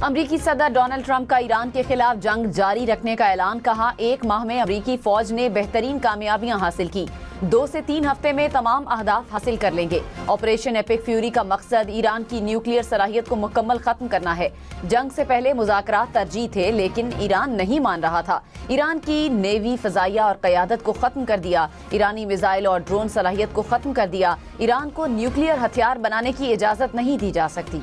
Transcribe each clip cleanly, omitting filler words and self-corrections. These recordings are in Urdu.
امریکی صدر ڈونلڈ ٹرمپ کا ایران کے خلاف جنگ جاری رکھنے کا اعلان. کہا 1 ماہ میں امریکی فوج نے بہترین کامیابیاں حاصل کی. 2 سے 3 ہفتے میں تمام اہداف حاصل کر لیں گے. آپریشن ایپک فیوری کا مقصد ایران کی نیوکلیئر صلاحیت کو مکمل ختم کرنا ہے. جنگ سے پہلے مذاکرات ترجیح تھے لیکن ایران نہیں مان رہا تھا. ایران کی نیوی فضائیہ اور قیادت کو ختم کر دیا. ایرانی میزائل اور ڈرون صلاحیت کو ختم کر دیا. ایران کو نیوکلیئر ہتھیار بنانے کی اجازت نہیں دی جا سکتی.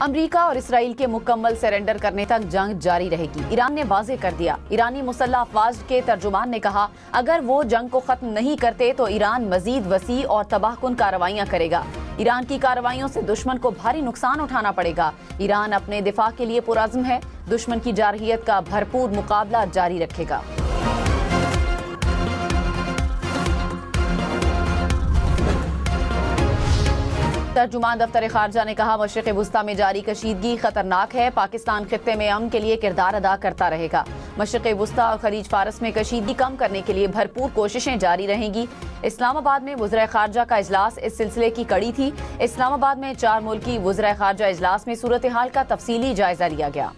امریکہ اور اسرائیل کے مکمل سرنڈر کرنے تک جنگ جاری رہے گی. ایران نے واضح کر دیا. ایرانی مسلح افواج کے ترجمان نے کہا اگر وہ جنگ کو ختم نہیں کرتے تو ایران مزید وسیع اور تباہ کن کارروائیاں کرے گا. ایران کی کارروائیوں سے دشمن کو بھاری نقصان اٹھانا پڑے گا. ایران اپنے دفاع کے لیے پرعزم ہے. دشمن کی جارحیت کا بھرپور مقابلہ جاری رکھے گا. ترجمان دفتر خارجہ نے کہا مشرق وسطی میں جاری کشیدگی خطرناک ہے. پاکستان خطے میں امن کے لیے کردار ادا کرتا رہے گا. مشرق وسطی اور خلیج فارس میں کشیدگی کم کرنے کے لیے بھرپور کوششیں جاری رہیں گی. اسلام آباد میں وزرائے خارجہ کا اجلاس اس سلسلے کی کڑی تھی. اسلام آباد میں 4 ملکی وزرائے خارجہ اجلاس میں صورتحال کا تفصیلی جائزہ لیا گیا.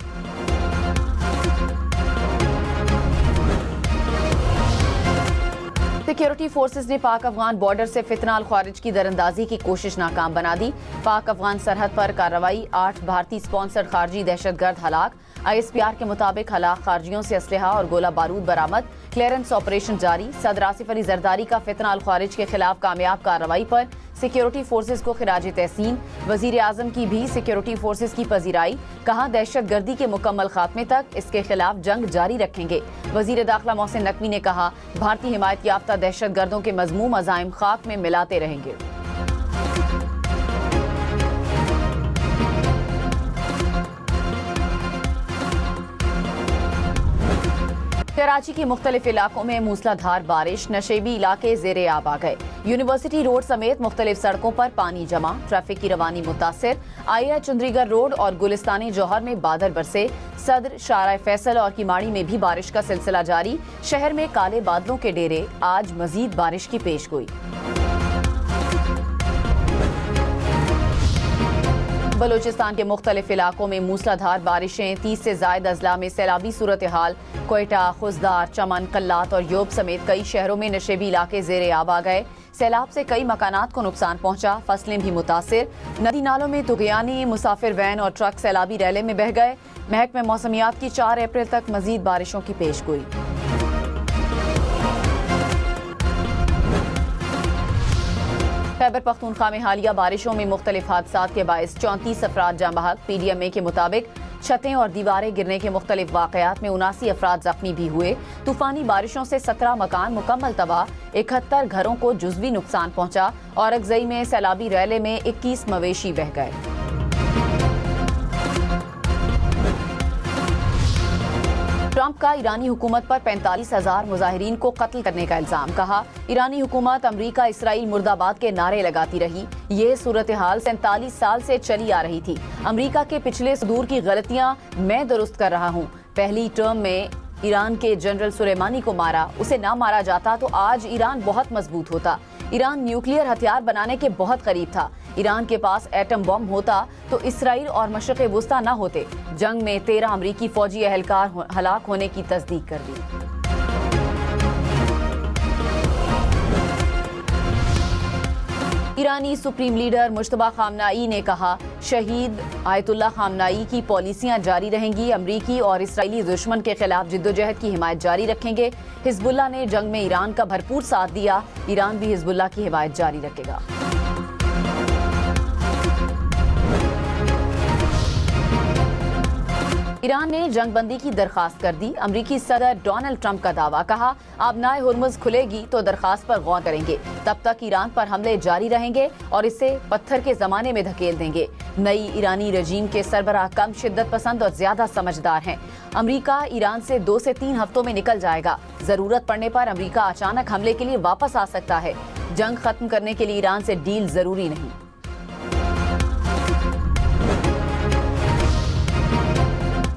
سیکیورٹی فورسز نے پاک افغان بارڈر سے فتنہ الخوارج کی دراندازی کی کوشش ناکام بنا دی. پاک افغان سرحد پر کارروائی. 8 بھارتی سپانسر خارجی دہشت گرد ہلاک. ISPR کے مطابق ہلاک خارجیوں سے اسلحہ اور گولہ بارود برآمد. کلیئرنس آپریشن جاری. صدر آصف علی زرداری کا فتنہ الخوارج کے خلاف کامیاب کارروائی پر سیکیورٹی فورسز کو خراج تحسین. وزیر اعظم کی بھی سیکیورٹی فورسز کی پذیرائی. کہا دہشت گردی کے مکمل خاتمے تک اس کے خلاف جنگ جاری رکھیں گے. وزیر داخلہ محسن نقوی نے کہا بھارتی حمایت یافتہ دہشت گردوں کے مذموم عزائم خاک میں ملاتے رہیں گے. کراچی کے مختلف علاقوں میں موسلا دھار بارش. نشیبی علاقے زیر آب آ گئے. یونیورسٹی روڈ سمیت مختلف سڑکوں پر پانی جمع. ٹریفک کی روانی متاثر. آئیہ چندری گڑھ روڈ اور گلستانی جوہر میں بادل برسے. صدر شارع فیصل اور کیماڑی میں بھی بارش کا سلسلہ جاری. شہر میں کالے بادلوں کے ڈیرے. آج مزید بارش کی پیش گوئی. بلوچستان کے مختلف علاقوں میں موسلا دھار بارشیں. 30 سے زائد اضلاع میں سیلابی صورتحال. کوئٹہ، خوزدار، چمن، قلات اور یوب سمیت کئی شہروں میں نشیبی علاقے زیر آب آ گئے. سیلاب سے کئی مکانات کو نقصان پہنچا. فصلیں بھی متاثر. ندی نالوں میں طغیانی. مسافر وین اور ٹرک سیلابی ریلے میں بہہ گئے. محکمہ موسمیات کی 4 اپریل تک مزید بارشوں کی پیش گوئی. خیبر پختونخوا میں حالیہ بارشوں میں مختلف حادثات کے باعث 34 افراد جاں بحق. PDMA کے مطابق چھتیں اور دیواریں گرنے کے مختلف واقعات میں 79 افراد زخمی بھی ہوئے. طوفانی بارشوں سے 17 مکان مکمل تباہ. 71 گھروں کو جزوی نقصان پہنچا. اورکزئی میں سیلابی ریلے میں 21 مویشی بہہ گئے. ٹرمپ کا ایرانی حکومت پر 45,000 مظاہرین کو قتل کرنے کا الزام. کہا ایرانی حکومت امریکہ اسرائیل مرد آباد کے نعرے لگاتی رہی. یہ صورتحال 47 سال سے چلی آ رہی تھی. امریکہ کے پچھلے صدور کی غلطیاں میں درست کر رہا ہوں. پہلی ٹرم میں ایران کے جنرل سلیمانی کو مارا. اسے نہ مارا جاتا تو آج ایران بہت مضبوط ہوتا. ایران نیوکلیئر ہتھیار بنانے کے بہت قریب تھا. ایران کے پاس ایٹم بم ہوتا تو اسرائیل اور مشرق وسطی نہ ہوتے. جنگ میں 13 امریکی فوجی اہلکار ہلاک ہونے کی تصدیق کر دی. ایرانی سپریم لیڈر مجتبیٰ خامنائی نے کہا شہید آیت اللہ خامنائی کی پالیسیاں جاری رہیں گی. امریکی اور اسرائیلی دشمن کے خلاف جدوجہد کی حمایت جاری رکھیں گے. حزب اللہ نے جنگ میں ایران کا بھرپور ساتھ دیا. ایران بھی حزب اللہ کی حمایت جاری رکھے گا. ایران نے جنگ بندی کی درخواست کر دی. امریکی صدر ڈونلڈ ٹرمپ کا دعویٰ. کہا آبنائے ہرمز کھلے گی تو درخواست پر غور کریں گے. تب تک ایران پر حملے جاری رہیں گے اور اسے پتھر کے زمانے میں دھکیل دیں گے. نئی ایرانی رجیم کے سربراہ کم شدت پسند اور زیادہ سمجھدار ہیں. امریکہ ایران سے 2 سے 3 ہفتوں میں نکل جائے گا. ضرورت پڑنے پر امریکہ اچانک حملے کے لیے واپس آ سکتا ہے. جنگ ختم کرنے کے لیے ایران سے ڈیل ضروری نہیں.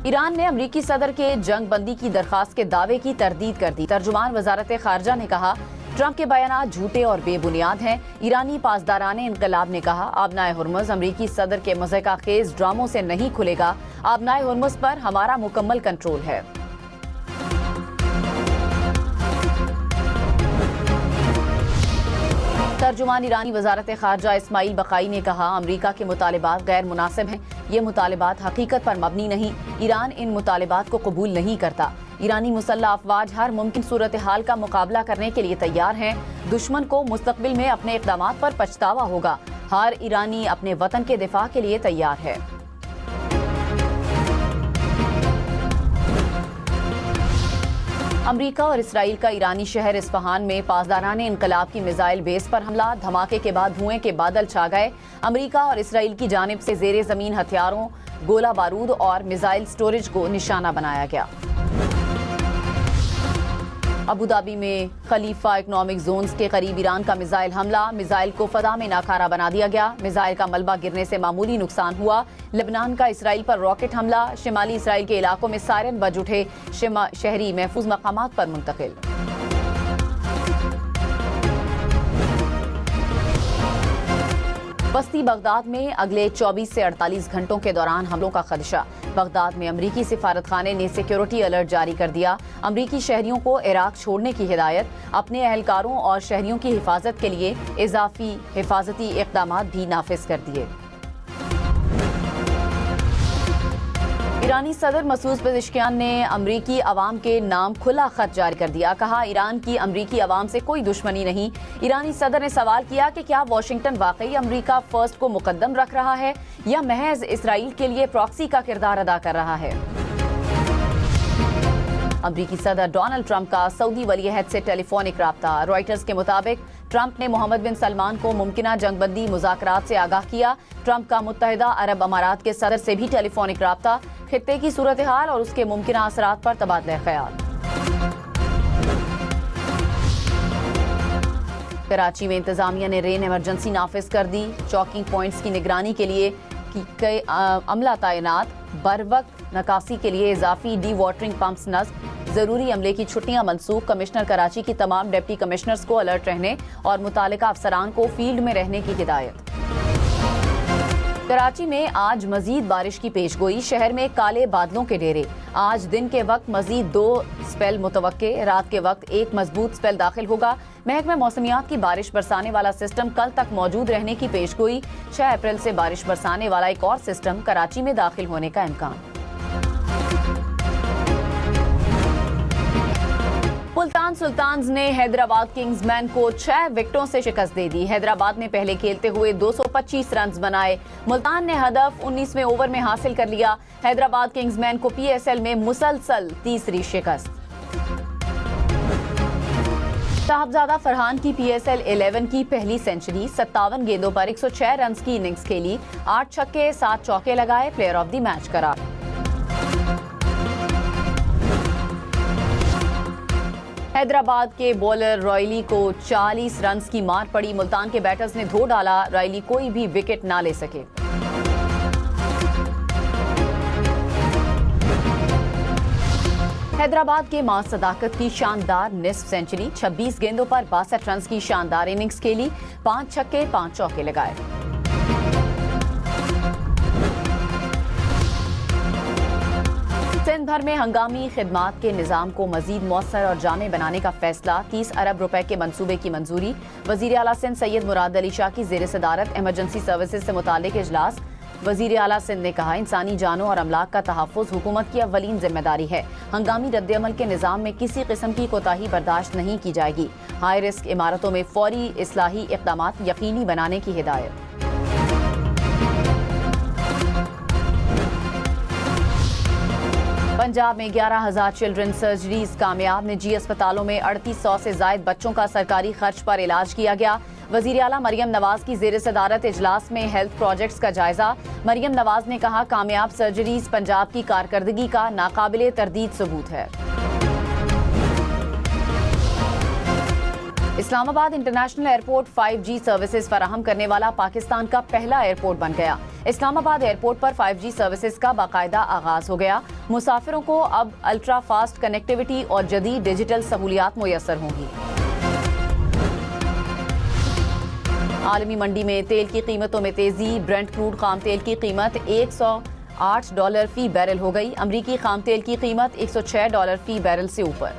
ایران نے امریکی صدر کے جنگ بندی کی درخواست کے دعوے کی تردید کر دی. ترجمان وزارت خارجہ نے کہا ٹرمپ کے بیانات جھوٹے اور بے بنیاد ہیں۔ ایرانی پاسداران انقلاب نے کہا آبنائے ہرمز امریکی صدر کے مضحکہ خیز ڈراموں سے نہیں کھلے گا، آبنائے ہرمز پر ہمارا مکمل کنٹرول ہے۔ ترجمان ایرانی وزارت خارجہ اسماعیل بقائی نے کہا امریکہ کے مطالبات غیر مناسب ہیں، یہ مطالبات حقیقت پر مبنی نہیں، ایران ان مطالبات کو قبول نہیں کرتا۔ ایرانی مسلح افواج ہر ممکن صورتحال کا مقابلہ کرنے کے لیے تیار ہیں، دشمن کو مستقبل میں اپنے اقدامات پر پچھتاوا ہوگا، ہر ایرانی اپنے وطن کے دفاع کے لیے تیار ہے۔ امریکہ اور اسرائیل کا ایرانی شہر اصفہان میں پاسداران انقلاب کی میزائل بیس پر حملہ، دھماکے کے بعد دھوئیں کے بادل چھا گئے۔ امریکہ اور اسرائیل کی جانب سے زیر زمین ہتھیاروں، گولہ بارود اور میزائل سٹوریج کو نشانہ بنایا گیا۔ ابوظہبی میں خلیفہ اکنامک زونز کے قریب ایران کا میزائل حملہ، میزائل کو فضا میں ناکارہ بنا دیا گیا، میزائل کا ملبہ گرنے سے معمولی نقصان ہوا۔ لبنان کا اسرائیل پر راکٹ حملہ، شمالی اسرائیل کے علاقوں میں سائرن بج اٹھے، شہری محفوظ مقامات پر منتقل۔ وسطی بغداد میں اگلے 24 سے 48 گھنٹوں کے دوران حملوں کا خدشہ، بغداد میں امریکی سفارت خانے نے سیکیورٹی الرٹ جاری کر دیا، امریکی شہریوں کو عراق چھوڑنے کی ہدایت، اپنے اہلکاروں اور شہریوں کی حفاظت کے لیے اضافی حفاظتی اقدامات بھی نافذ کر دیے۔ ایرانی صدر مسعود پزشکیان نے امریکی عوام کے نام کھلا خط جاری کر دیا، کہا ایران کی امریکی عوام سے کوئی دشمنی نہیں۔ ایرانی صدر نے سوال کیا کہ کیا واشنگٹن واقعی امریکہ فرسٹ کو مقدم رکھ رہا ہے یا محض اسرائیل کے لیے پراکسی کا کردار ادا کر رہا ہے۔ امریکی صدر ڈونلڈ ٹرمپ کا سعودی ولی عہد سے ٹیلی فونک رابطہ، رائٹرز کے مطابق ٹرمپ نے محمد بن سلمان کو ممکنہ جنگ بندی مذاکرات سے آگاہ کیا۔ ٹرمپ کا متحدہ عرب امارات کے صدر سے بھی ٹیلی فونک رابطہ، خطے کی صورتحال اور اس کے ممکنہ اثرات پر تبادلہ خیال۔ کراچی میں انتظامیہ نے رین ایمرجنسی نافذ کر دی، چاکنگ پوائنٹس کی نگرانی کے لیے کئی عملہ تعینات، بروقت نکاسی کے لیے اضافی ڈی واٹرنگ پمپس نصب، ضروری عملے کی چھٹیاں منسوخ، کمشنر کراچی کی تمام ڈپٹی کمشنرز کو الرٹ رہنے اور متعلقہ افسران کو فیلڈ میں رہنے کی ہدایت۔ کراچی میں آج مزید بارش کی پیش گوئی، شہر میں کالے بادلوں کے ڈیرے، آج دن کے وقت مزید 2 سپیل متوقع، رات کے وقت 1 مضبوط سپیل داخل ہوگا۔ محکمہ موسمیات کی بارش برسانے والا سسٹم کل تک موجود رہنے کی پیش گوئی، 6 اپریل سے بارش برسانے والا ایک اور سسٹم کراچی میں داخل ہونے کا امکان۔ ملتان سلطانز نے حیدرآباد کنگز مین کو 6 وکٹوں سے شکست دے دی، حیدرآباد نے پہلے کھیلتے ہوئے 225 رنز بنائے، ملتان نے ہدف 19ویں اوور میں حاصل کر لیا، حیدرآباد کنگز مین کو پی ایس ایل میں مسلسل تیسری شکست۔ صاحبزادہ فرحان کی پی ایس ایل 11 کی پہلی سنچری، 57 گیندوں پر 106 رنز کی اننگز کھیلی، 8 چھکے 7 چوکے لگائے، پلیئر آف دی میچ قرار۔ حیدرآباد کے بولر رائلی کو 40 رنز کی مار پڑی، ملتان کے بیٹرز نے دھو ڈالا، رائلی کوئی بھی وکٹ نہ لے سکے۔ حیدرآباد کے ماں صداقت کی شاندار نصف سنچری، 26 گیندوں پر 62 رنز کی شاندار اننگز کھیلی، 5 چھکے 5 چوکے لگائے۔ سندھ بھر میں ہنگامی خدمات کے نظام کو مزید مؤثر اور جامع بنانے کا فیصلہ، 30 ارب روپے کے منصوبے کی منظوری، وزیر اعلیٰ سندھ سید مراد علی شاہ کی زیر صدارت ایمرجنسی سروسز سے متعلق اجلاس۔ وزیر اعلیٰ سندھ نے کہا انسانی جانوں اور املاک کا تحفظ حکومت کی اولین ذمہ داری ہے، ہنگامی رد عمل کے نظام میں کسی قسم کی کوتاہی برداشت نہیں کی جائے گی، ہائی رسک عمارتوں میں فوری اصلاحی اقدامات یقینی بنانے کی ہدایت۔ پنجاب میں 11,000 چلڈرن سرجریز کامیاب، نجی اسپتالوں میں 3800 سے زائد بچوں کا سرکاری خرچ پر علاج کیا گیا۔ وزیر اعلیٰ مریم نواز کی زیر صدارت اجلاس میں ہیلتھ پروجیکٹس کا جائزہ، مریم نواز نے کہا کامیاب سرجریز پنجاب کی کارکردگی کا ناقابل تردید ثبوت ہے۔ اسلام آباد انٹرنیشنل ایئرپورٹ 5G سروسز فراہم کرنے والا پاکستان کا پہلا ایئرپورٹ بن گیا۔ اسلام آباد ایئرپورٹ پر 5G سروسز کا باقاعدہ آغاز ہو گیا، مسافروں کو اب الٹرا فاسٹ کنیکٹیوٹی اور جدید ڈیجیٹل سہولیات میسر ہوں گی۔ عالمی منڈی میں تیل کی قیمتوں میں تیزی، برنٹ کروڈ خام تیل کی قیمت $108 فی بیرل ہو گئی، امریکی خام تیل کی قیمت $106 فی بیرل سے اوپر۔